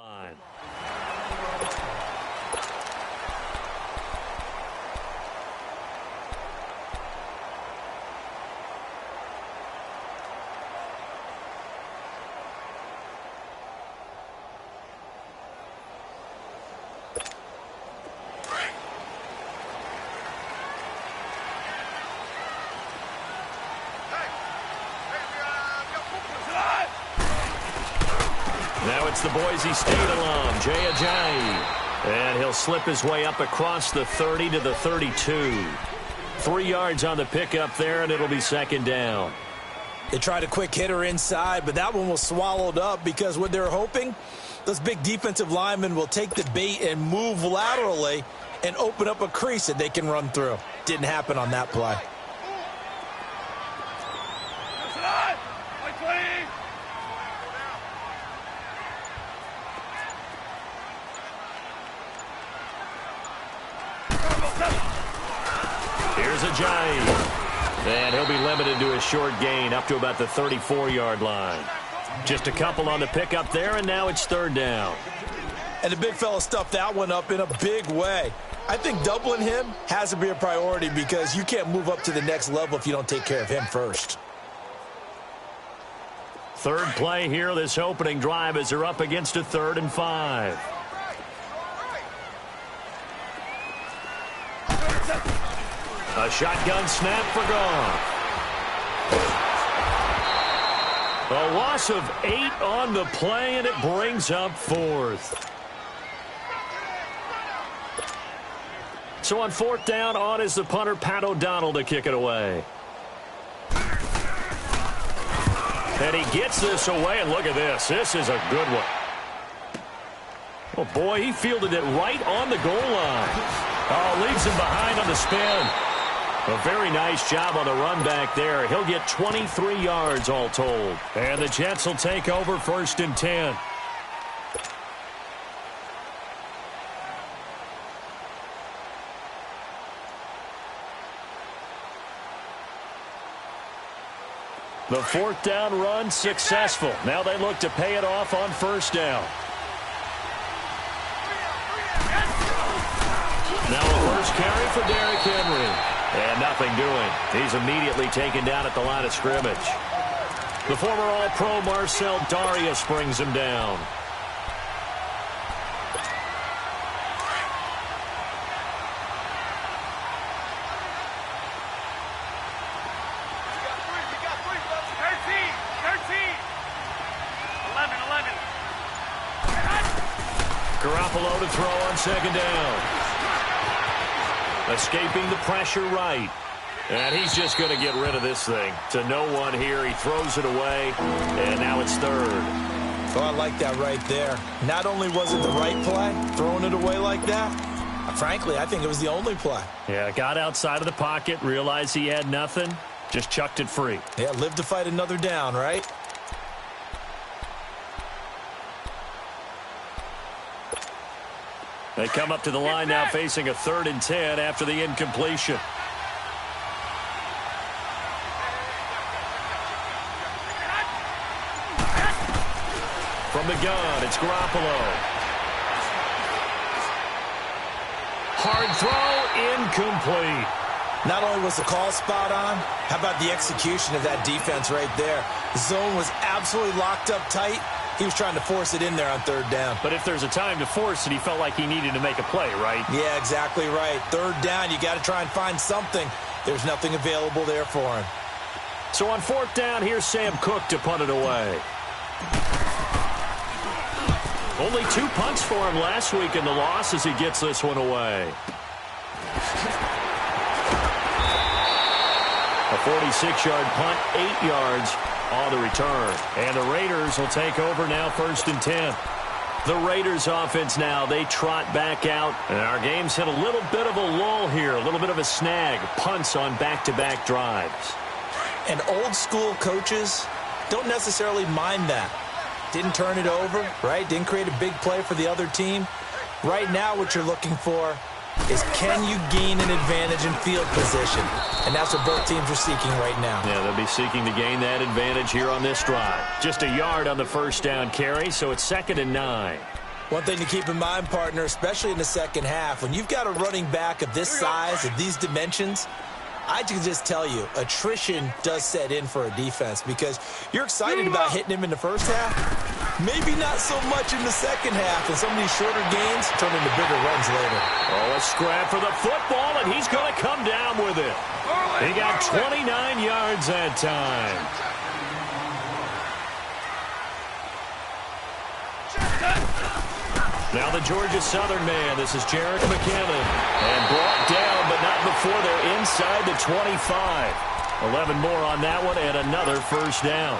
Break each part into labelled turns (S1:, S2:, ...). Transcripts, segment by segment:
S1: line. Now it's the Boise State alum, Jay Ajayi. And he'll slip his way up across the 30 to the 32. 3 yards on the pickup there, and it'll be second down.
S2: They tried a quick hitter inside, but that one was swallowed up because what they're hoping, those big defensive linemen will take the bait and move laterally and open up a crease that they can run through. Didn't happen on that play.
S1: Here's Ajayi. And he'll be limited to a short gain up to about the 34-yard line. Just a couple on the pickup there, and now it's third down.
S2: And the big fella stuffed that one up in a big way. I think doubling him has to be a priority because you can't move up to the next level if you don't take care of him first.
S1: Third play here, this opening drive, as they're up against a 3rd and 5. A shotgun snap for Goff. A loss of 8 on the play, and it brings up 4th. So on 4th down, on is the punter, Pat O'Donnell, to kick it away. And he gets this away, and look at this. This is a good one. Oh, boy, he fielded it right on the goal line. Oh, leaves him behind on the spin. A very nice job on the run back there. He'll get 23 yards all told. And the Jets will take over 1st and 10. The 4th down run successful. Now they look to pay it off on 1st down. Now a first carry for Derrick Henry. And nothing doing. He's immediately taken down at the line of scrimmage. The former All-Pro Marcel Darius brings him down. Garoppolo to throw on 2nd down. Escaping the pressure right. And he's just going to get rid of this thing. To no one here. He throws it away. And now it's 3rd.
S2: Oh, I like that right there. Not only was it the right play, throwing it away like that, frankly, I think it was the only play.
S1: Yeah, got outside of the pocket, realized he had nothing, just chucked it free.
S2: Yeah, live to fight another down, right?
S1: They come up to the line now facing a 3rd and 10 after the incompletion. From the gun, it's Garoppolo. Hard throw, incomplete.
S2: Not only was the call spot on, how about the execution of that defense right there? The zone was absolutely locked up tight. He was trying to force it in there on 3rd down.
S1: But if there's a time to force it, he felt like he needed to make a play, right?
S2: Yeah, exactly right. 3rd down, you got to try and find something. There's nothing available there for him.
S1: So on 4th down, here's Sam Cook to punt it away. Only 2 punts for him last week in the loss as he gets this one away. A 46-yard punt, 8 yards on the return. And the Raiders will take over now 1st and 10. The Raiders offense now, they trot back out. And our game's hit a little bit of a lull here, a little bit of a snag. Punts on back-to-back drives.
S2: And old school coaches don't necessarily mind that. Didn't turn it over, right? Didn't create a big play for the other team. Right now what you're looking for is can you gain an advantage in field position? And that's what both teams are seeking right now.
S1: Yeah, they'll be seeking to gain that advantage here on this drive. Just a yard on the first down carry, so it's 2nd and 9.
S2: One thing to keep in mind, partner, especially in the second half, when you've got a running back of this size, of these dimensions, I can just tell you, attrition does set in for a defense because you're excited about hitting him in the first half. Maybe not so much in the second half, and some of these shorter gains turn into bigger runs later.
S1: Oh, a scrap for the football, and he's going to come down with it. He got 29 yards that time. Now the Georgia Southern man. This is Jarek McKinnon. And brought down, but not before they're inside the 25. 11 more on that one, and another first down.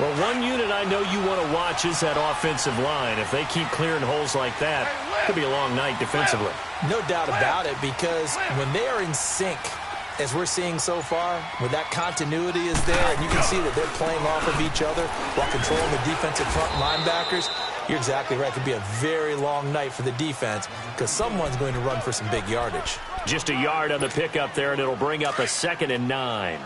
S1: Well, one unit I know you want to watch is that offensive line. If they keep clearing holes like that, it could be a long night defensively.
S2: No doubt about it, because when they are in sync, as we're seeing so far, when that continuity is there, and you can see that they're playing off of each other while controlling the defensive front linebackers, you're exactly right. It could be a very long night for the defense because someone's going to run for some big yardage.
S1: Just a yard on the pickup there, and it'll bring up a 2nd and 9.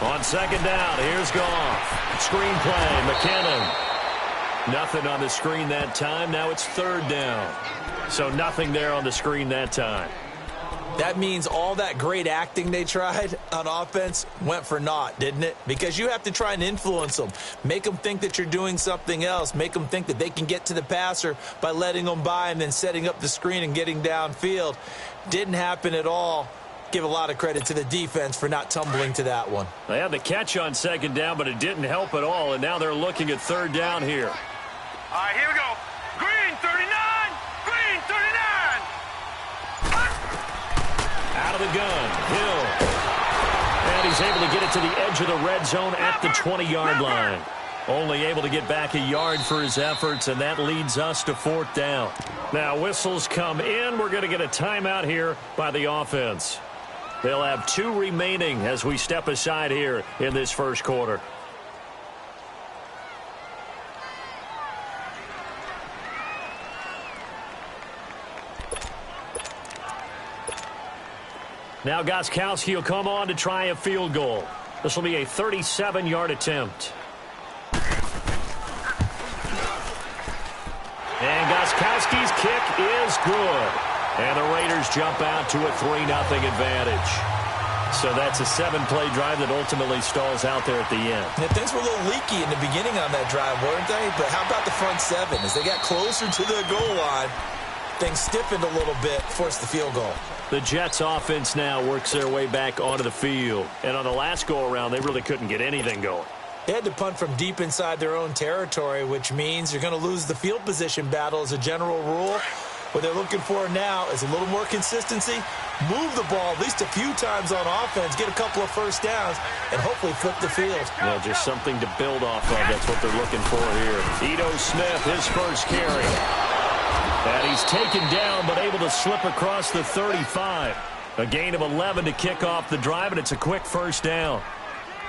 S1: On 2nd down, here's Goff. Screen play, McKinnon. Nothing on the screen that time. Now it's 3rd down. So nothing there on the screen that time.
S2: That means all that great acting they tried on offense went for naught, didn't it? Because you have to try and influence them. Make them think that you're doing something else. Make them think that they can get to the passer by letting them by and then setting up the screen and getting downfield. Didn't happen at all. Give a lot of credit to the defense for not tumbling to that one.
S1: They had the catch on 2nd down, but it didn't help at all, and now they're looking at 3rd down here.
S3: All right, here we go. Green, 39. Green, 39.
S1: Out of the gun, Hill. And he's able to get it to the edge of the red zone at the 20-yard line. Only able to get back a yard for his efforts, and that leads us to 4th down. Now whistles come in. We're going to get a timeout here by the offense. They'll have 2 remaining as we step aside here in this first quarter. Now Gostkowski will come on to try a field goal. This will be a 37-yard attempt. And Gostkowski's kick is good. And the Raiders jump out to a 3-0 advantage. So that's a 7-play drive that ultimately stalls out there at the end.
S2: Yeah, things were a little leaky in the beginning on that drive, weren't they? But how about the front 7? As they got closer to the goal line, things stiffened a little bit, forced the field goal.
S1: The Jets offense now works their way back onto the field. And on the last go-around, they really couldn't get anything going.
S2: They had to punt from deep inside their own territory, which means you're going to lose the field position battle as a general rule. What they're looking for now is a little more consistency, move the ball at least a few times on offense, get a couple of first downs, and hopefully flip the field.
S1: Yeah, just something to build off of. That's what they're looking for here. Ito Smith, his first carry. And he's taken down, but able to slip across the 35. A gain of 11 to kick off the drive, and it's a quick first down.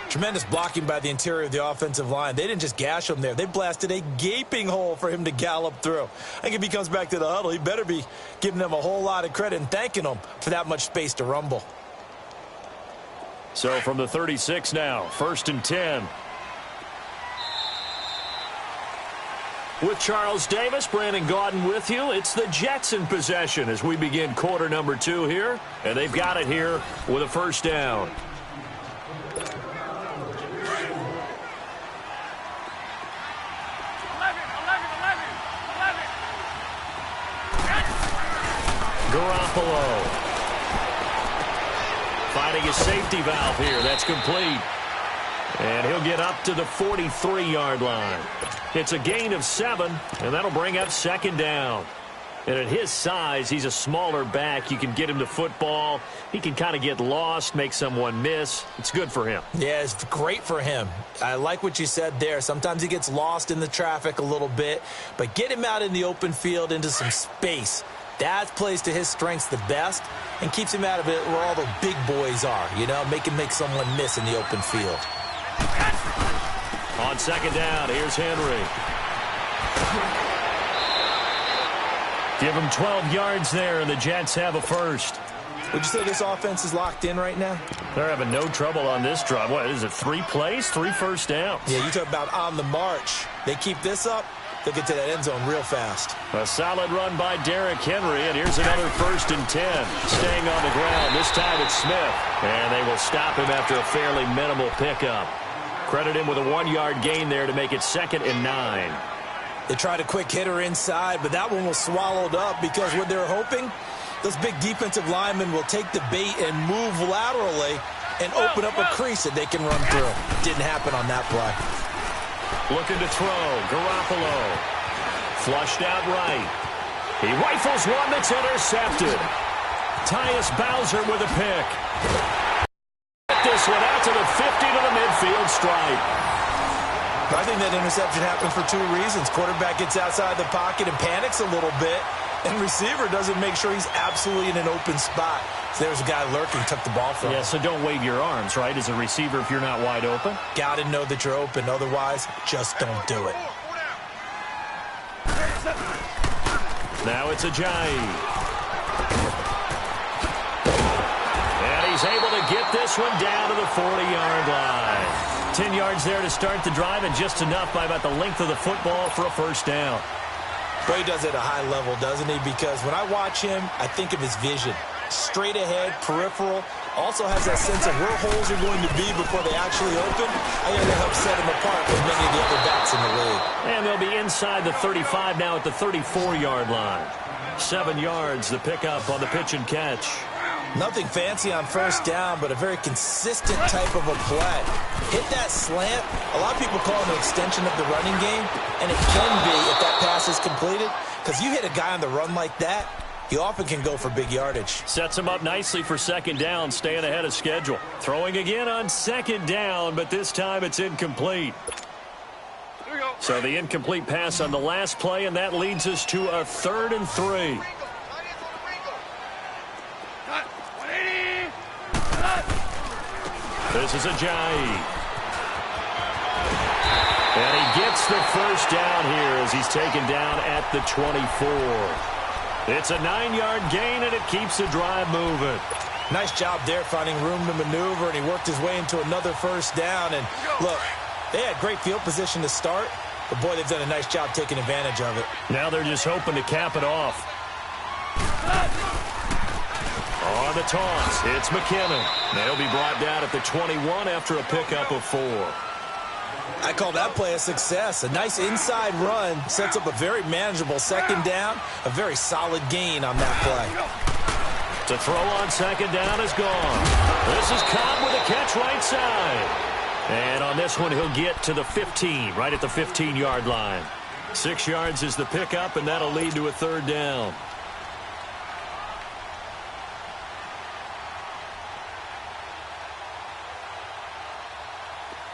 S2: Tremendous blocking by the interior of the offensive line. They didn't just gash him there. They blasted a gaping hole for him to gallop through. I think if he comes back to the huddle, he better be giving them a whole lot of credit and thanking them for that much space to rumble.
S1: So from the 36 now, 1st and 10. With Charles Davis, Brandon Gaudin with you. It's the Jets in possession as we begin quarter number 2 here. And they've got it here with a first down. Garoppolo finding a safety valve here. That's complete. And he'll get up to the 43-yard line. It's a gain of 7, and that'll bring up 2nd down. And at his size, he's a smaller back. You can get him the football. He can kind of get lost, make someone miss. It's good for him.
S2: Yeah, it's great for him. I like what you said there. Sometimes he gets lost in the traffic a little bit, but get him out in the open field into some space. That plays to his strengths the best and keeps him out of it where all the big boys are, you know, make someone miss in the open field.
S1: On 2nd down, here's Henry. Give them 12 yards there, and the Jets have a first.
S2: Would you say this offense is locked in right now?
S1: They're having no trouble on this drive. What is it, 3 plays, 3 first downs?
S2: Yeah, you talk about on the march. They keep this up, they'll get to that end zone real fast.
S1: A solid run by Derrick Henry, and here's another 1st and 10. Staying on the ground, this time it's Smith. And they will stop him after a fairly minimal pickup. Credit him with a 1-yard gain there to make it 2nd and 9.
S2: They tried a quick hitter inside, but that one was swallowed up because what they're hoping, those big defensive linemen will take the bait and move laterally and open up a crease that they can run through. Didn't happen on that play.
S1: Looking to throw. Garoppolo. Flushed out right. He rifles one that's intercepted. Tyus Bowser with a pick. This one out to the 50 to the midfield stripe.
S2: I think that interception happened for 2 reasons. Quarterback gets outside the pocket and panics a little bit. And receiver doesn't make sure he's absolutely in an open spot. So there's a guy lurking, took the ball from him.
S1: Yeah, so don't wave your arms, right, as a receiver if you're not wide open.
S2: Got to know that you're open. Otherwise, just don't do it.
S1: Now it's Ajayi. And he's able to get this one down to the 40-yard line. 10 yards there to start the drive, and just enough by about the length of the football for a first down.
S2: Boy, he does it at a high level, doesn't he? Because when I watch him, I think of his vision. Straight ahead, peripheral. Also has that sense of where holes are going to be before they actually open. I think that'll help set him apart from many of the other backs in the league.
S1: And they'll be inside the 35 now at the 34-yard line. 7 yards, the pickup on the pitch and catch.
S2: Nothing fancy on first down, but a very consistent type of a play. Hit that slant. A lot of people call it an extension of the running game, and it can be if that pass is completed, because you hit a guy on the run like that, he often can go for big yardage.
S1: Sets him up nicely for 2nd down, staying ahead of schedule. Throwing again on 2nd down, but this time it's incomplete. So the incomplete pass on the last play, and that leads us to a 3rd and 3. This is Ajayi. And he gets the first down here as he's taken down at the 24. It's a 9-yard gain, and it keeps the drive moving.
S2: Nice job there finding room to maneuver, and he worked his way into another first down. And look, they had great field position to start, but boy, they've done a nice job taking advantage of it.
S1: Now they're just hoping to cap it off. On the toss, it's McKinnon. They'll be brought down at the 21 after a pickup of 4.
S2: I call that play a success. A nice inside run sets up a very manageable 2nd down, a very solid gain on that play.
S1: To throw on 2nd down is gone. This is Cobb with a catch right side. And on this one, he'll get to the 15, right at the 15-yard line. 6 yards is the pickup, and that'll lead to a 3rd down.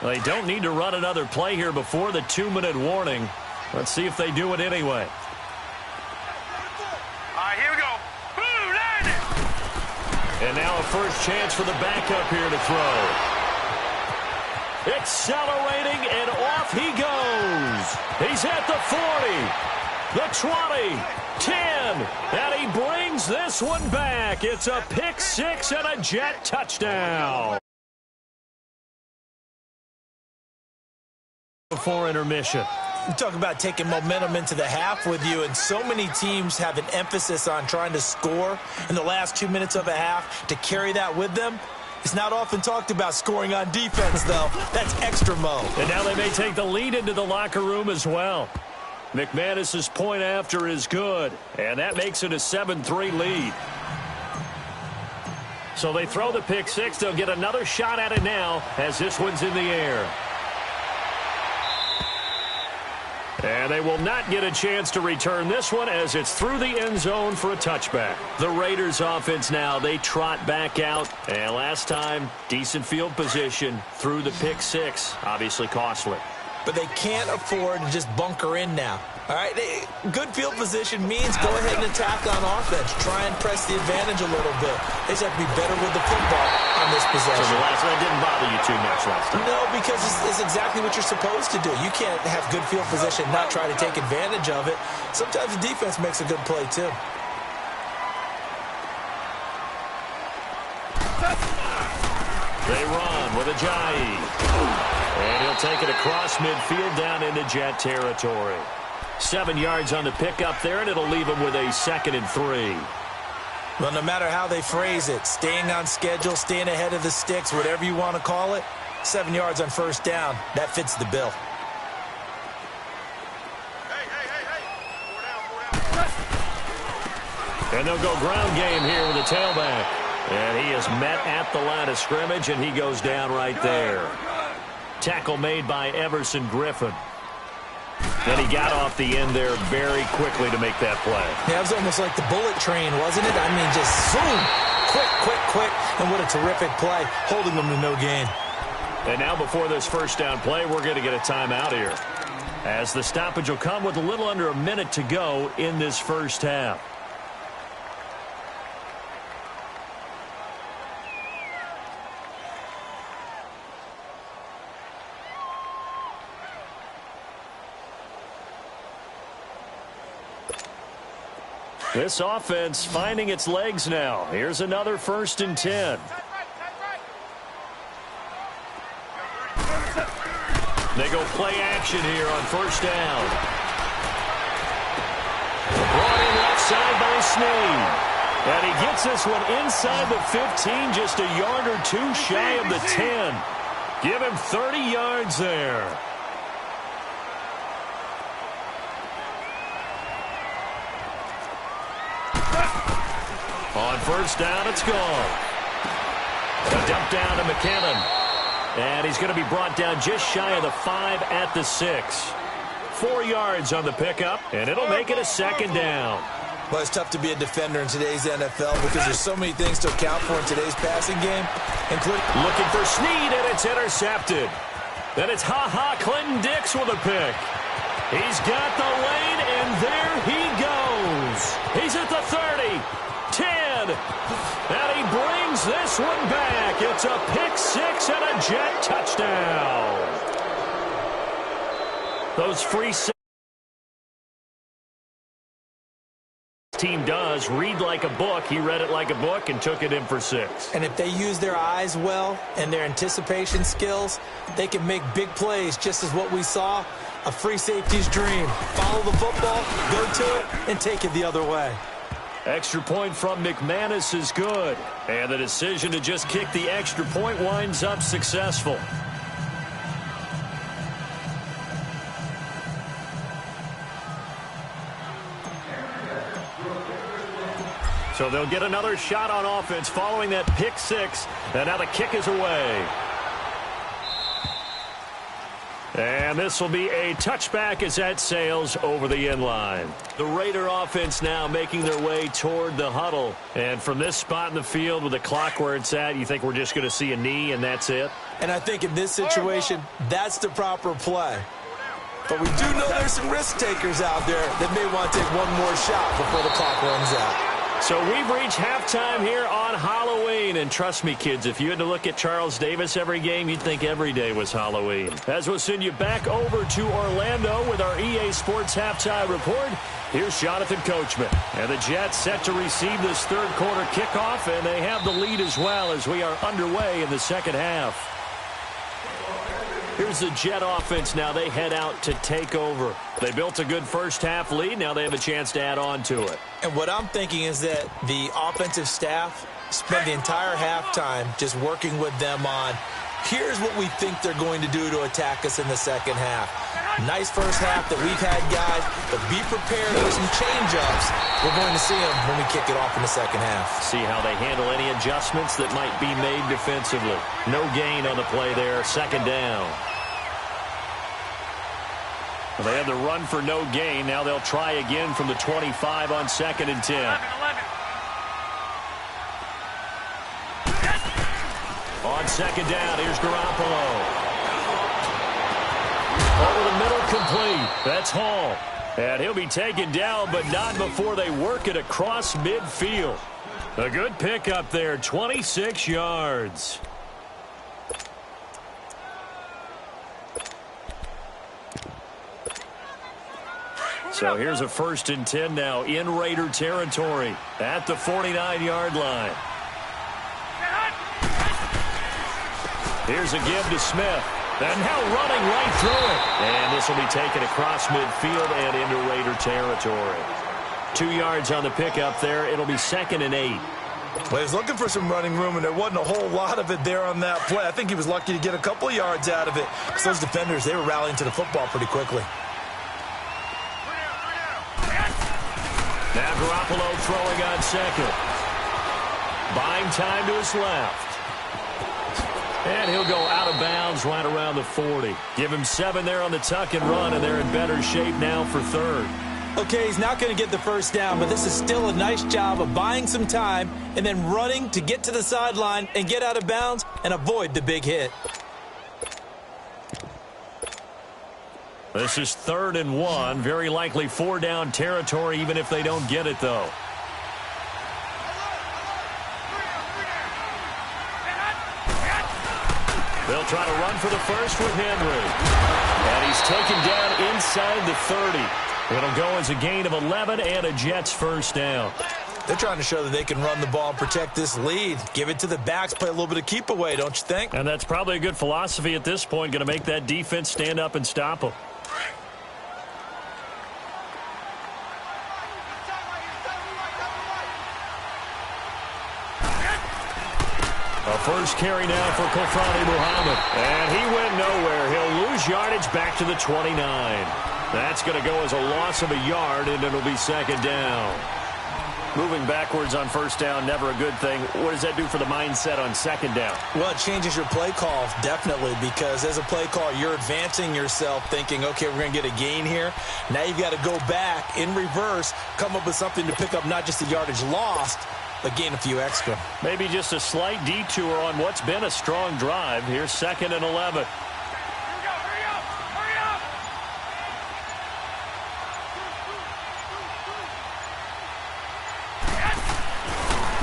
S1: They don't need to run another play here before the 2-minute warning. Let's see if they do it anyway.
S3: All right, here we go. Boom, land it.
S1: And now a first chance for the backup here to throw. Accelerating, and off he goes. He's at the 40, the 20, 10, and he brings this one back. It's a pick 6 and a Jet touchdown. Before intermission.
S2: You talk about taking momentum into the half with you, and so many teams have an emphasis on trying to score in the last 2 minutes of a half to carry that with them. It's not often talked about scoring on defense, though. That's extra mode.
S1: And now they may take the lead into the locker room as well. McManus's point after is good, and that makes it a 7-3 lead. So they throw the pick 6. They'll get another shot at it now as this one's in the air. And they will not get a chance to return this one as it's through the end zone for a touchback. The Raiders offense now, they trot back out. And last time, decent field position through the pick 6. Obviously costly.
S2: but they can't afford to just bunker in now. All right, good field position means go ahead and attack on offense. Try and press the advantage a little bit. They just have to be better with the football on this possession.
S1: So the last one didn't bother you too much last time?
S2: No, because it's exactly what you're supposed to do. You can't have good field position, not try to take advantage of it. Sometimes the defense makes a good play, too.
S1: They run with Ajayi. And he'll take it across midfield down into Jet territory. 7 yards on the pickup there, and it'll leave him with a 2nd and 3.
S2: Well, no matter how they phrase it, staying on schedule, staying ahead of the sticks, whatever you want to call it, 7 yards on first down, that fits the bill.
S1: And they'll go ground game here with the tailback. And he is met at the line of scrimmage, and he goes down right there. Tackle made by Everson Griffin. And he got off the end there very quickly to make that play.
S2: Yeah, it was almost like the bullet train, wasn't it? I mean, just zoom, quick, and what a terrific play, holding them to no gain.
S1: And now before this first down play, we're going to get a timeout here, as the stoppage will come with a little under a minute to go in this first half. This offense finding its legs now. Here's another 1st and 10. They go play action here on first down. Brought in left side by Snead. And he gets this one inside the 15, just a yard or two shy of the 10. Give him 30 yards there. On first down, it's gone. A dump down to McKinnon. And he's going to be brought down just shy of the 5 at the 6. 4 yards on the pickup, and it'll make it a 2nd down.
S2: Well, it's tough to be a defender in today's NFL because there's so many things to account for in today's passing game, including
S1: looking for Snead, and it's intercepted. Then it's Clinton Dix with a pick. He's got the lane, and there he goes. He's at the 30. 10, and he brings this one back. It's a pick 6 and a Jet touchdown. Those free team does read like a book. He read it like a book and took it in for 6.
S2: And if they use their eyes well and their anticipation skills, they can make big plays, just as what we saw, a free safety's dream. Follow the football, go to it, and take it the other way.
S1: Extra point from McManus is good. And the decision to just kick the extra point winds up successful. So they'll get another shot on offense following that pick 6. And now the kick is away. And this will be a touchback as that sails over the end line. The Raider offense now making their way toward the huddle. And from this spot in the field with the clock where it's at, you think we're just going to see a knee and that's it?
S2: And I think in this situation, that's the proper play. But we do know there's some risk takers out there that may want to take one more shot before the clock runs out.
S1: So we've reached halftime here on Halloween. And trust me, kids, if you had to look at Charles Davis every game, you'd think every day was Halloween. As we'll send you back over to Orlando with our EA Sports Halftime Report, here's Jonathan Coachman. And the Jets set to receive this third quarter kickoff, and they have the lead as well as we are underway in the second half. Here's the Jet offense now. They head out to take over. They built a good first half lead. Now they have a chance to add on to it.
S2: And what I'm thinking is that the offensive staff spent the entire halftime just working with them on, here's what we think they're going to do to attack us in the second half. Nice first half that we've had, guys, but be prepared for some change-ups. We're going to see them when we kick it off in the second half.
S1: See how they handle any adjustments that might be made defensively. No gain on the play there, second down. Well, they had the run for no gain. Now they'll try again from the 25 on 2nd and 10.
S3: 11.
S1: On second down, here's Garoppolo. Over the middle, complete. That's Hall. And he'll be taken down, but not before they work it across midfield. A good pickup there, 26 yards. So here's a 1st and 10 now in Raider territory at the 49-yard line. Here's a give to Smith. And now running right through it. And this will be taken across midfield and into Raider territory. 2 yards on the pickup there. It'll be 2nd and 8.
S2: Well, he's looking for some running room, and there wasn't a whole lot of it there on that play. I think he was lucky to get a couple of yards out of it. Because those defenders, they were rallying to the football pretty quickly.
S1: Now Garoppolo throwing on 2nd. Buying time to his left. And he'll go out of bounds right around the 40. Give him 7 there on the tuck and run, and they're in better shape now for 3rd.
S2: Okay, he's not going to get the first down, but this is still a nice job of buying some time and then running to get to the sideline and get out of bounds and avoid the big hit.
S1: This is 3rd and 1. Very likely 4-down territory, even if they don't get it, though. They'll try to run for the first with Henry. And he's taken down inside the 30. It'll go as a gain of 11 and a Jets first down.
S2: They're trying to show that they can run the ball and protect this lead. Give it to the backs, play a little bit of keep away, don't you think?
S1: And that's probably a good philosophy at this point, going to make that defense stand up and stop them. A first carry now for Kofrani Muhammad. And he went nowhere. He'll lose yardage back to the 29. That's going to go as a loss of a yard, and it'll be 2nd down. Moving backwards on 1st down, never a good thing. What does that do for the mindset on 2nd down?
S2: Well, it changes your play call, definitely, because as a play call, you're advancing yourself thinking, okay, we're going to get a gain here. Now you've got to go back in reverse, come up with something to pick up not just the yardage lost, but gain a few extra.
S1: Maybe just a slight detour on what's been a strong drive. Here's 2nd and 11.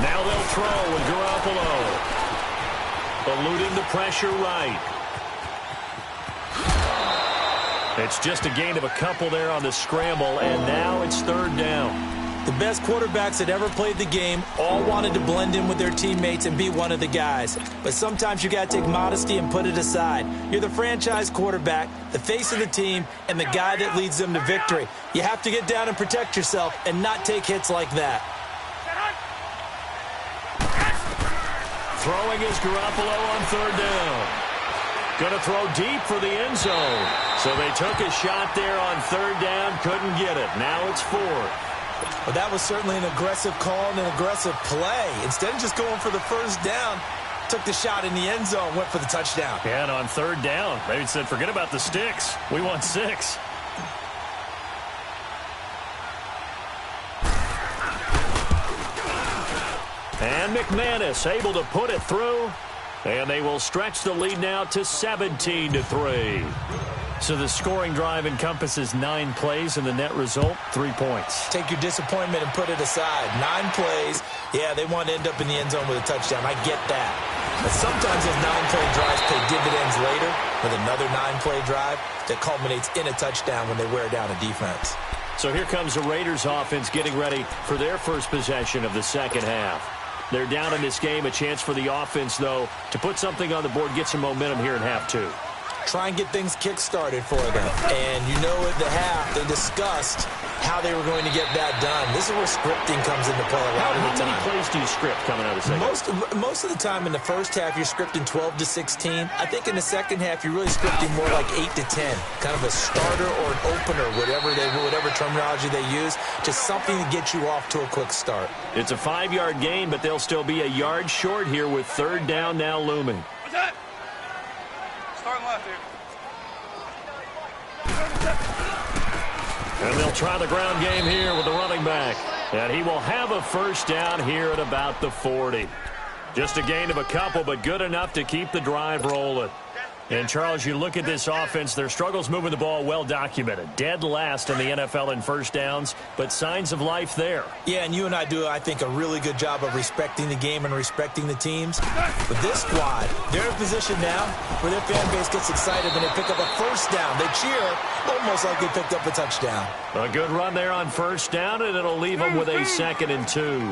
S1: Now they'll throw with Garoppolo. Eluding the pressure right. It's just a gain of a couple there on the scramble, and now it's 3rd down.
S2: The best quarterbacks that ever played the game all wanted to blend in with their teammates and be one of the guys. But sometimes you got to take modesty and put it aside. You're the franchise quarterback, the face of the team, and the guy that leads them to victory. You have to get down and protect yourself and not take hits like that.
S1: Throwing is Garoppolo on 3rd down. Going to throw deep for the end zone. So they took a shot there on 3rd down, couldn't get it. Now it's 4th.
S2: Well, that was certainly an aggressive call and an aggressive play. Instead of just going for the first down, took the shot in the end zone, went for the touchdown.
S1: Yeah, and on 3rd down, maybe said, forget about the sticks. We want 6. And McManus able to put it through. And they will stretch the lead now to 17-3. So the scoring drive encompasses 9 plays, and the net result, 3 points.
S2: Take your disappointment and put it aside. 9 plays. Yeah, they want to end up in the end zone with a touchdown. I get that. But sometimes those 9-play drives pay dividends later with another 9-play drive that culminates in a touchdown when they wear down a defense.
S1: So here comes the Raiders offense getting ready for their first possession of the 2nd half. They're down in this game. A chance for the offense, though, to put something on the board, get some momentum here in half 2.
S2: Try and get things kick-started for them. And you know at the half, they discussed how they were going to get that done. This is where scripting comes into play a lot of the time.
S1: How many plays do you script coming out of the second?
S2: Most of the time in the first half, you're scripting 12 to 16. I think in the second half, you're really scripting more like 8 to 10. Kind of a starter or an opener, whatever terminology they use. Just something to get you off to a quick start.
S1: It's a 5-yard gain, but they'll still be a yard short here with 3rd down now looming.
S3: What's that? Starting left here.
S1: And they'll try the ground game here with the running back. And he will have a first down here at about the 40. Just a gain of a couple, but good enough to keep the drive rolling. And, Charles, you look at this offense, their struggles moving the ball well documented. Dead last in the NFL in first downs, but signs of life there.
S2: Yeah, and you and I do, I think, a really good job of respecting the game and respecting the teams. But this squad, they're in a position now where their fan base gets excited when they pick up a first down. They cheer almost like they picked up a touchdown.
S1: A good run there on first down, and it'll leave them with a 2nd and 2.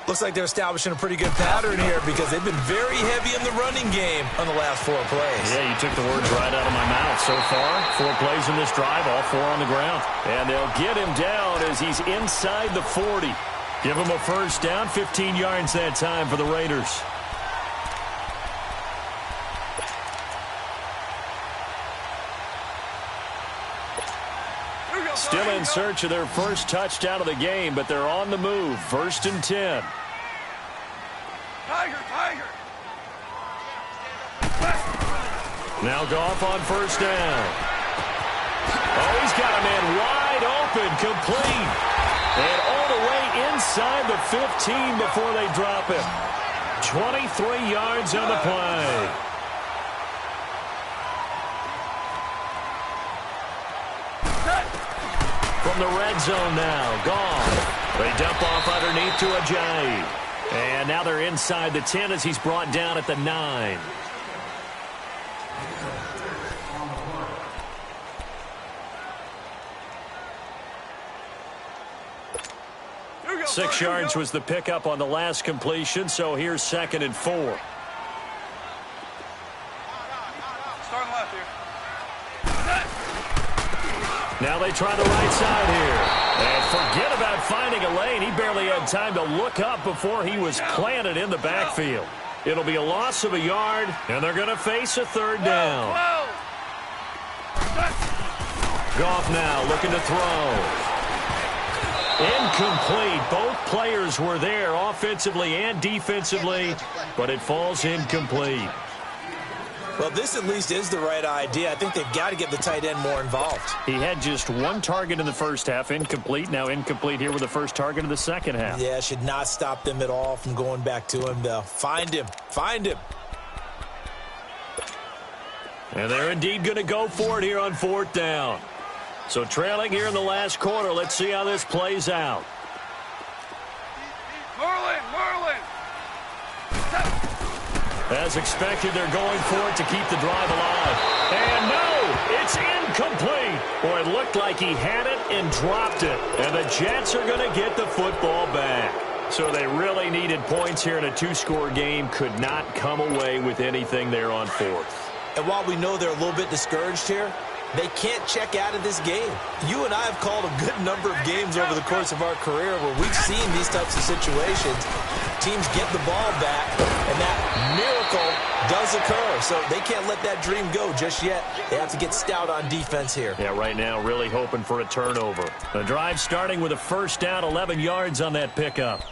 S2: Looks like they're establishing a pretty good pattern here because they've been very heavy in the running game on the last 4 plays.
S1: Yeah, you took the words right out of my mouth. So far, 4 plays in this drive, all 4 on the ground. And they'll get him down as he's inside the 40. Give him a first down, 15 yards that time for the Raiders. Still in search of their first touchdown of the game, but they're on the move. 1st and 10.
S3: Tiger.
S1: Now Goff on first down. Oh, he's got a man wide open, complete. And all the way inside the 15 before they drop him. 23 yards on the play. From the red zone now, Goff. They dump off underneath to Ajayi. And now they're inside the 10 as he's brought down at the 9. Six yards was the pickup on the last completion, so here's 2nd and 4.
S3: Starting left here.
S1: Now they try the right side here. And forget about finding a lane. He barely had time to look up before he was planted in the backfield. It'll be a loss of a yard, and they're going to face a 3rd down. Goff now looking to throw. Incomplete. Both players were there offensively and defensively, but it falls incomplete.
S2: Well, this at least is the right idea. I think they've got to get the tight end more involved.
S1: He had just 1 target in the first half, incomplete. Now incomplete here with the first target of the second half.
S2: Yeah, should not stop them at all from going back to him, though. Find him.
S1: And they're indeed going to go for it here on 4th down. So trailing here in the last quarter. Let's see how this plays out.
S3: Merlin.
S1: As expected, they're going for it to keep the drive alive. And no, it's incomplete. Boy, it looked like he had it and dropped it. And the Jets are going to get the football back. So they really needed points here in a 2-score game. Could not come away with anything there on 4th.
S2: And while we know they're a little bit discouraged here, they can't check out of this game. You and I have called a good number of games over the course of our career where we've seen these types of situations. Teams get the ball back, and that miracle does occur. So they can't let that dream go just yet. They have to get stout on defense here.
S1: Yeah, right now really hoping for a turnover. The drive starting with a first down, 11 yards on that pickup.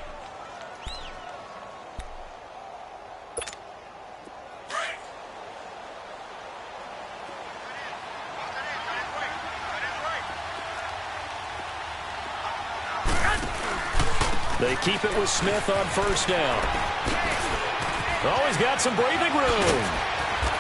S1: They keep it with Smith on first down. Oh, he's got some breathing room.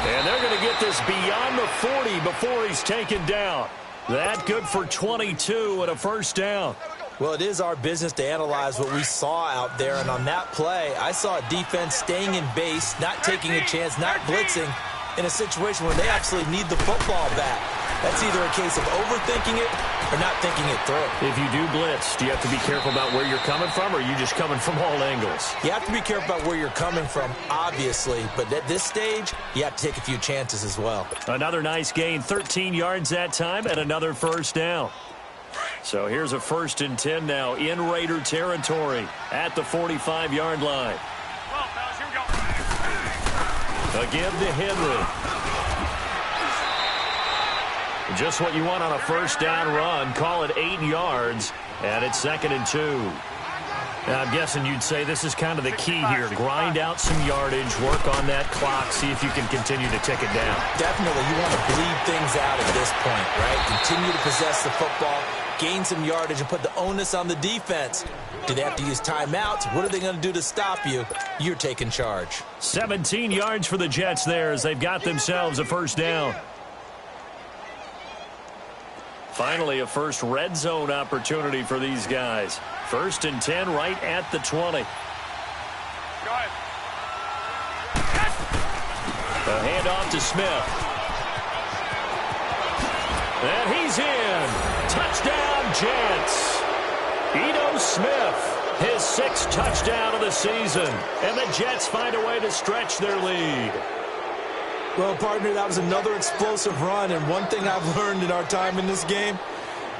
S1: And they're going to get this beyond the 40 before he's taken down. That good for 22 and a first down.
S2: Well, it is our business to analyze what we saw out there. And on that play, I saw a defense staying in base, not taking a chance, not blitzing in a situation where they actually need the football back. That's either a case of overthinking it or not thinking it through.
S1: If you do blitz, do you have to be careful about where you're coming from, or are you just coming from all angles?
S2: You have to be careful about where you're coming from, obviously. But at this stage, you have to take a few chances as well.
S1: Another nice gain, 13 yards that time, and another first down. So here's a 1st and 10 now in Raider territory at the 45-yard line.
S3: Well, fellas, here we go.
S1: A give to Henry. Just what you want on a first down run. Call it 8 yards, and it's 2nd and 2. Now, I'm guessing you'd say this is kind of the key here. Grind out some yardage, work on that clock, see if you can continue to tick it down.
S2: Definitely. You want to bleed things out at this point, right? Continue to possess the football. gain some yardage and put the onus on the defense. Do they have to use timeouts? What are they going to do to stop you? You're taking charge.
S1: 17 yards for the Jets there as they've got themselves a first down. Finally, a first red zone opportunity for these guys. 1st and 10 right at the 20.
S3: Go ahead.
S1: A handoff to Smith. And he's in. Touchdown, Jets. Ito Smith, his 6th touchdown of the season. And the Jets find a way to stretch their lead.
S2: Well, partner, that was another explosive run, and one thing I've learned in our time in this game,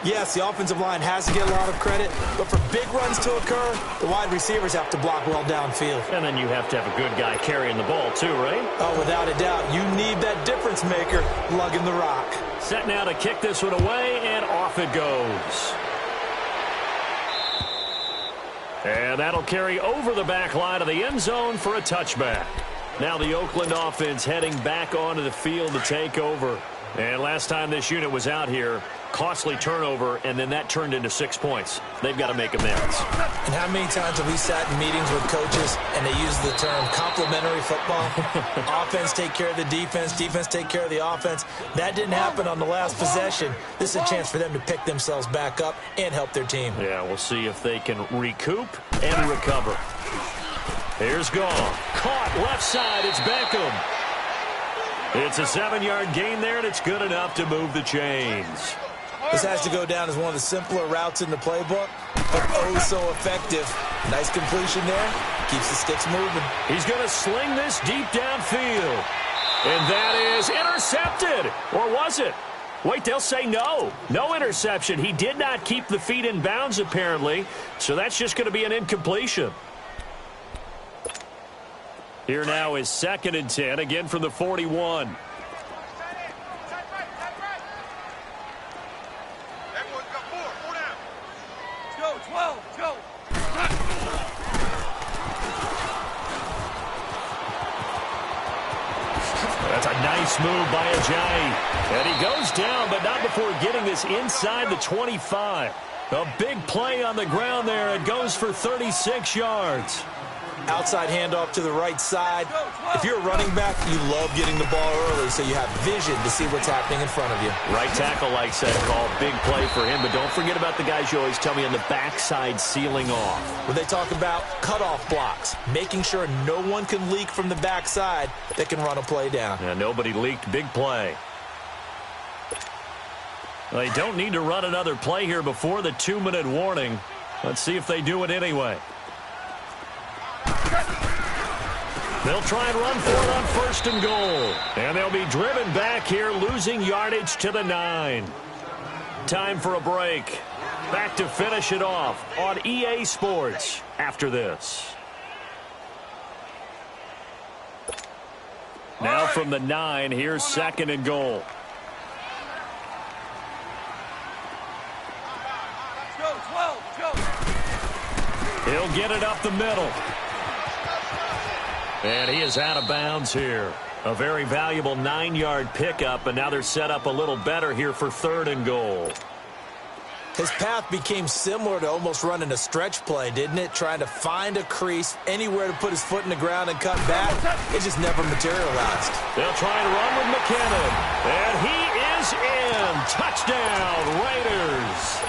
S2: yes, the offensive line has to get a lot of credit, but for big runs to occur, the wide receivers have to block well downfield.
S1: And then you have to have a good guy carrying the ball too, right?
S2: Oh, without a doubt. You need that difference maker lugging the rock.
S1: Set now to kick this one away, and off it goes. And that'll carry over the back line of the end zone for a touchback. Now the Oakland offense heading back onto the field to take over. And last time this unit was out here, costly turnover, and then that turned into 6 points. They've got to make amends.
S2: And how many times have we sat in meetings with coaches and they use the term complementary football? Offense take care of the defense, defense take care of the offense. That didn't happen on the last possession. This is a chance for them to pick themselves back up and help their team.
S1: Yeah, we'll see if they can recoup and recover. Here's Gall. Caught left side. It's Beckham. It's a 7-yard gain there, and it's good enough to move the chains.
S2: This has to go down as one of the simpler routes in the playbook, but oh so effective. Nice completion there. Keeps the sticks moving.
S1: He's going to sling this deep downfield. And that is intercepted. Or was it? Wait, they'll say no. No interception. He did not keep the feet in bounds, apparently. So that's just going to be an incompletion. Here now is 2nd and 10, again from the 41. That's a nice move by Ajayi. And he goes down, but not before getting this inside the 25. A big play on the ground there. It goes for 36 yards.
S2: Outside handoff to the right side. If you're a running back, you love getting the ball early so you have vision to see what's happening in front of you.
S1: Right tackle likes that call. Big play for him, but don't forget about the guys you always tell me on the backside sealing off.
S2: When they talk about cutoff blocks, making sure no one can leak from the backside that can run a play down.
S1: Yeah, nobody leaked. Big play. They don't need to run another play here before the 2-minute warning. Let's see if they do it anyway. They'll try and run for it on 1st and goal. And they'll be driven back here, losing yardage to the 9. Time for a break. Back to finish it off on EA Sports after this. Now from the 9, here's 2nd and goal. He'll get it up the middle. And he is out of bounds here. A very valuable 9-yard pickup, and now they're set up a little better here for 3rd and goal.
S2: His path became similar to almost running a stretch play, didn't it? Trying to find a crease, anywhere to put his foot in the ground and cut back. It just never materialized.
S1: They'll try and run with McKinnon. And he is in. Touchdown, Raiders.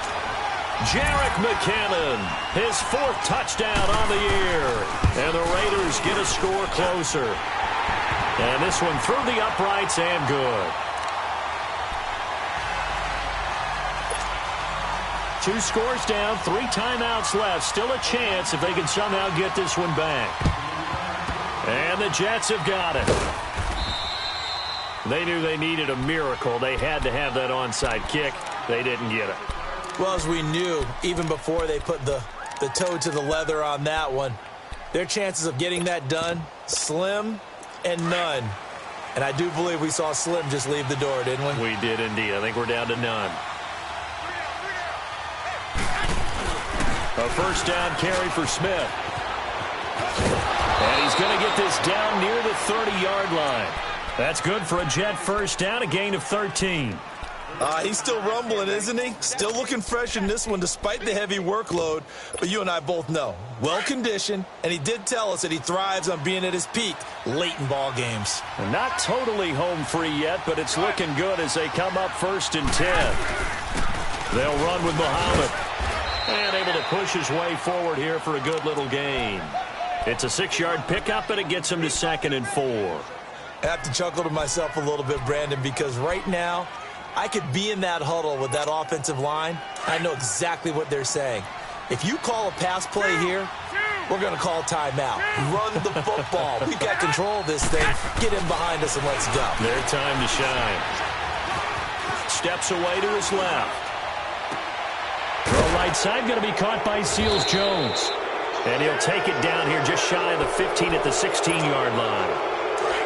S1: Jerick McKinnon, his 4th touchdown on the year. And the Raiders get a score closer. And this one through the uprights and good. 2 scores down, 3 timeouts left. Still a chance if they can somehow get this one back. And the Jets have got it. They knew they needed a miracle. They had to have that onside kick. They didn't get it.
S2: Well, as we knew, even before they put the toe to the leather on that one, their chances of getting that done, slim and none. And I do believe we saw Slim just leave the door, didn't we?
S1: We did indeed. I think we're down to none. A first down carry for Smith. And he's going to get this down near the 30-yard line. That's good for a Jet first down, a gain of 13.
S2: He's still rumbling, isn't he? Still looking fresh in this one despite the heavy workload. But you and I both know, well-conditioned, and he did tell us that he thrives on being at his peak late in ball games.
S1: And not totally home free yet, but it's looking good as they come up 1st and 10. They'll run with Muhammad. And able to push his way forward here for a good little gain. It's a 6-yard pickup, and it gets him to 2nd and 4.
S2: I have to chuckle to myself a little bit, Brandon, because right now, I could be in that huddle with that offensive line. I know exactly what they're saying. If you call a pass play here, we're going to call timeout. Run the football. We've got control of this thing. Get him behind us and let's go.
S1: Their time to shine. Steps away to his left. The right side going to be caught by Seals-Jones. And he'll take it down here just shy of the 15 at the 16-yard line.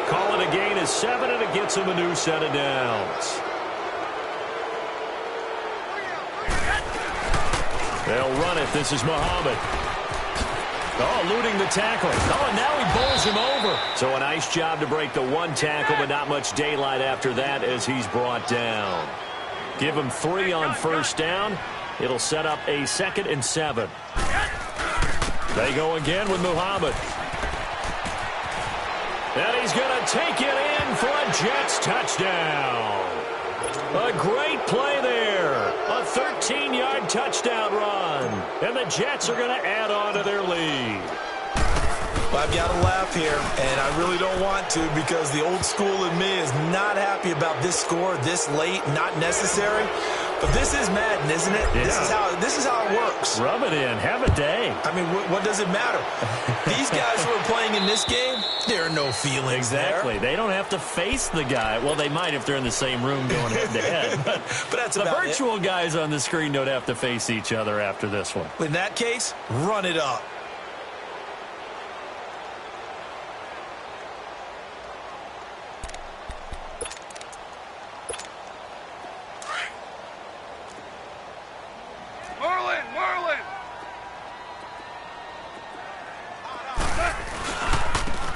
S1: Call it a gain of 7, and it gets him a new set of downs. They'll run it. This is Muhammad. Oh, eluding the tackle. Oh, and now he bowls him over. So a nice job to break the one tackle, but not much daylight after that as he's brought down. Give him 3 on 1st down. It'll set up a 2nd and 7. They go again with Muhammad. And he's going to take it in for a Jets touchdown. A great play there. A 13-yard touchdown run. And the Jets are going to add on to their lead.
S2: Well, I've got to laugh here, and I really don't want to because the old school in me is not happy about this score this late, not necessary. But this is Madden, isn't it? Yeah. This is how it works.
S1: Rub it in. Have a day.
S2: I mean, what does it matter? These guys who are playing in this game, there are no feelings
S1: exactly.
S2: there.
S1: They don't have to face the guy. Well, they might if they're in the same room going head-to-head. But
S2: that's
S1: the
S2: about
S1: virtual
S2: it.
S1: guys on the screen don't have to face each other after this one.
S2: In that case, run it up.
S3: Merlin!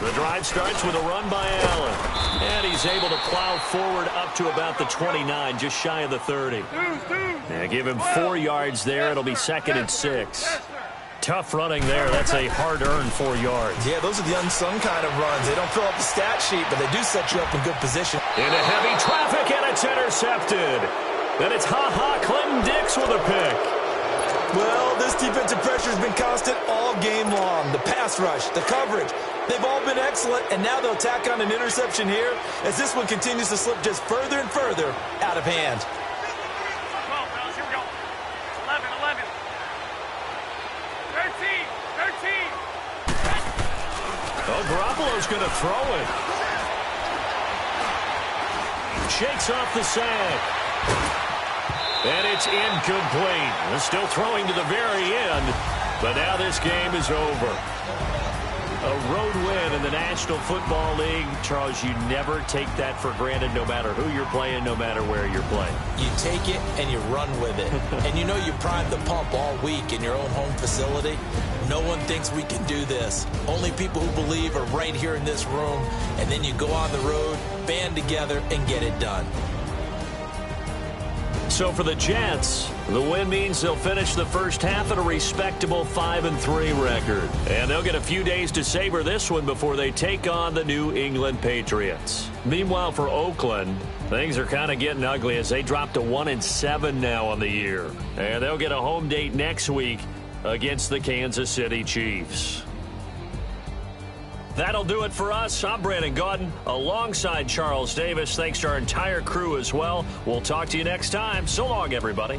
S1: The drive starts with a run by Allen. And he's able to plow forward up to about the 29, just shy of the 30. Yeah, give him 4 yards there. It'll be 2nd and 6. Tough running there. That's a hard-earned 4 yards.
S2: Yeah, those are the unsung kind of runs. They don't fill up the stat sheet, but they do set you up in good position.
S1: Into heavy traffic, and it's intercepted. Then it's Clem Dix with a pick.
S2: Well, this defensive pressure has been constant all game long. The pass rush, the coverage, they've all been excellent, and now they'll tack on an interception here as this one continues to slip just further and further out of hand.
S3: 12, fellas, here we go. 11. 13.
S1: Oh, Garoppolo's going to throw it. Shakes off the sack. And it's incomplete. They're still throwing to the very end. But now this game is over. A road win in the National Football League. Charles, you never take that for granted no matter who you're playing, no matter where you're playing.
S2: You take it and you run with it. And you know you primed the pump all week in your own home facility. No one thinks we can do this. Only people who believe are right here in this room. And then you go on the road, band together, and get it done.
S1: So for the Jets, the win means they'll finish the first half at a respectable 5-3 record. And they'll get a few days to savor this one before they take on the New England Patriots. Meanwhile, for Oakland, things are kind of getting ugly as they drop to 1-7 now on the year. And they'll get a home date next week against the Kansas City Chiefs. That'll do it for us. I'm Brandon Gaudin alongside Charles Davis. Thanks to our entire crew as well. We'll talk to you next time. So long, everybody.